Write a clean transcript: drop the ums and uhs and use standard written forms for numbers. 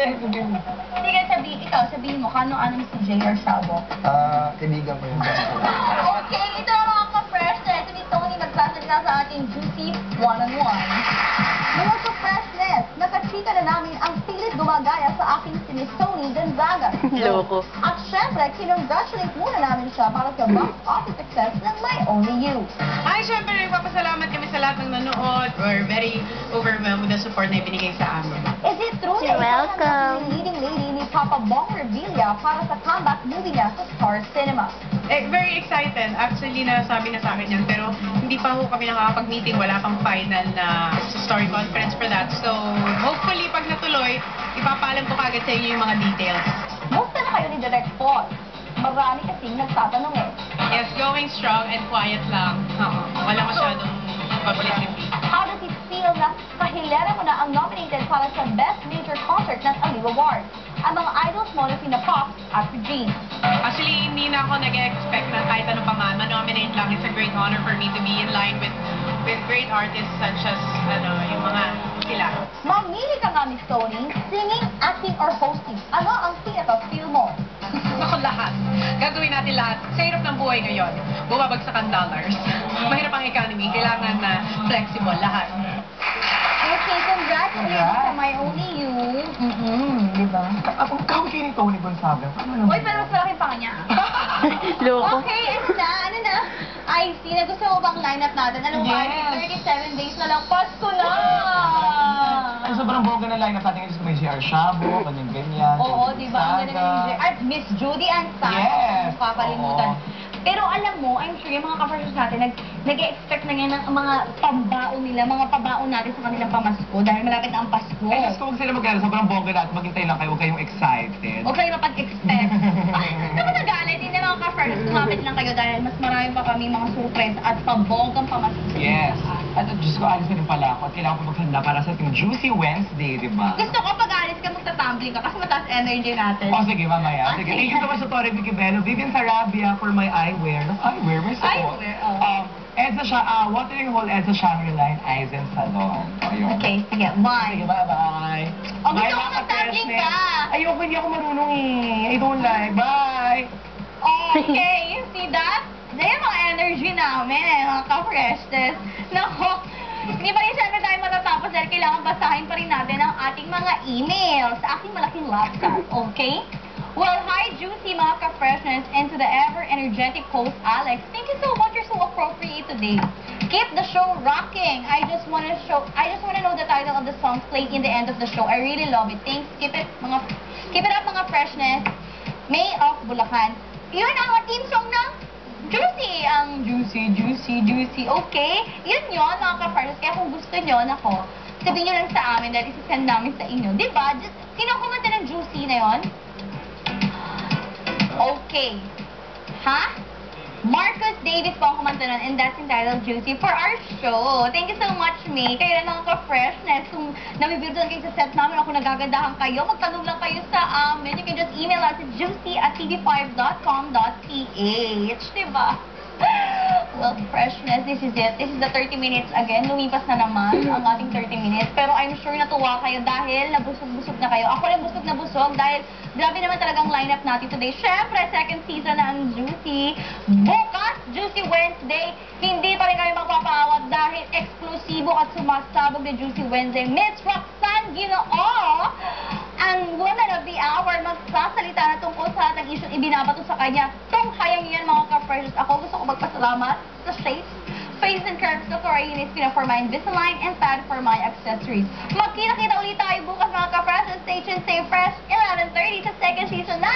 Sige, sabihin mo, kano-ano si J.R. Sabo? Kaibigan ko yun. Okay, ito ang mga ka-freshness. Si Tony magsasalita sa ating juicy one-on-one. Mga ka-freshness, nakachika na namin ang pilit gumagaya sa aking si Miss Tony Gonzaga. Loko. At syempre, kinongratulate muna namin siya para sa box office success ng My Only You. Ay, syempre, nagpapasalamat kami sa lahat ng nanood. We're very overwhelmed with the support na ibinigay sa amin. Is it true You're na welcome. ang leading lady ni Papa Bong Revilla para sa comeback movie niya sa Star Cinema? Very excited. Actually, nasabi na sa akin yan. Pero hindi pa ho kami nakakapag-meeting. Wala pang final na story conference for that. So, hopefully, pag natuloy, ipapaalam ko kagad sa inyo yung mga details. Musta na kayo ni Direct Paul? Marami kasing nagtatanong eh. Yes, going strong and quiet lang. Wala masyadong publicity. How does it feel na kahilera mo na ang nominated para sa Best Major Concert ng Aliw Awards? Ang mga idols mo na sina Pop at Regine. Actually, hindi na ako nag-expect na kahit ano pa man, ma-nominate lang. It's a great honor for me to be in line with great artists such as, yung mga sila. Mamili ka nga, Miss Tony, singing, acting, or hosting. Ano ang pinaka-feel mo? Ako lahat. Gagawin natin lahat. Sa hirap ng buhay ngayon, bumabagsak ang dollars. Mahirap ang economy. Kailangan na flexible lahat. Okay, congratulations sa My Only You. Diba? Ang kawin kayo ni Tony Gonzaga. Uy, pero mas malaki pa niya. Loko. Okay, ano na? I see, nagusto mo bang lineup natin? Anong Yes. 37 days na lang, Pasko na! Ay, sobrang bongga na line-up natin kasi may J.R. Shabo, ganyan-ganyan. Oo, di ba? Ang ganda ng DJ. At Miss Judy Ann Santos, Yes. kung kakalimutan. Pero alam mo, I'm sure yung mga ka-friends natin, nag-e-expect na ngayon ng mga pambaon nila, mga pabaon natin sa kanilang pamasko dahil malapit na ang Pasko. Ay, kasi kung sila mag-alala, sobrang bongga natin. Maghintay lang kayo, huwag kayong excited. Huwag kayo mapag-expect. Naman nagalit, hindi mga ka-friends, lumapit lang kayo dahil mas marami pa kami mga surprise at pabonggang pamasko sa Yes. inyo. At Diyos ko, alis na rin pala ako at kailangan ko maghanda para sa ating Juicy Wednesday, di ba? Gusto ko pag alis ka, magtatumbling ka kasi mataas energy natin. O sige, mamaya. Sige. Thank you so much sa Torre Vicky Bello. Vivian Sarabia for my eyewear. Eyewear? May support. Eyewear, oh. Edsa siya, Watering Hole, Edsa Shangri-La, Eisen Salon. Ayun. Okay, sige, bye. Sige, bye-bye. Oh, gusto Bye, ko mga mag-tumbling ka-freshness. ka. Ayoko, hindi ako marunong eh. I don't like. Bye! Okay, you see that? Yan mga energy namin eh, mga ka-freshness. Nako, hindi pa rin syempre tayo matatapos dahil kailangan basahin pa rin natin ang ating mga emails sa aking malaking laptop, okay? Well, hi Juicy mga ka-freshness and to the ever-energetic host Alex. Thank you so much, you're so appropriate today. Keep the show rocking. I just want to know the title of the song played in the end of the show. I really love it. Thanks. Keep it up mga freshness. May of Bulacan. Yun ang team song ng Juicy. Ang juicy. Okay? Yun mga ka-freshness. Kaya kung gusto nyo, nako, sabihin nyo lang sa amin dahil isasend namin sa inyo. Diba? Sino kumanta ng Juicy na yun? Okay. Ha? Marcus Davis po ang kumanta nun, and that's entitled Juicy for our show. Thank you so much, May. Kayo rin mga ka-freshness. Kung nabibirtuan kayo sa set namin, ako nagagandahan kayo, magtanong lang kayo sa amin. You can just email us at juicy@tv5.com.ph. Diba? Well, freshness, this is it. This is the 30 minutes again. Lumipas na naman ang ating 30 minutes. Pero I'm sure natuwa kayo dahil nabusog-busog na kayo. Ako rin busog na busog dahil grabe naman talagang lineup natin today. Syempre, second season na ang Juicy. Bukas, Juicy Wednesday. Hindi pa rin kami magpapaawat dahil eksklusibo at sumasabog na Juicy Wednesday. Miss Roxanne Ginoo, ang woman of the hour, magsasalita na tungkol sa lahat ng issue ibinabato sa kanya. Tunghayang yan mga ka-freshers. Ako gusto ko magpasalamat sa Shapes, Face and Curves, Dr. Ionis Pina for my Invisalign, and Pad for my accessories. Magkita-kita ulit tayo bukas mga ka-freshers. Stay tuned, stay fresh. 11:30 sa second season na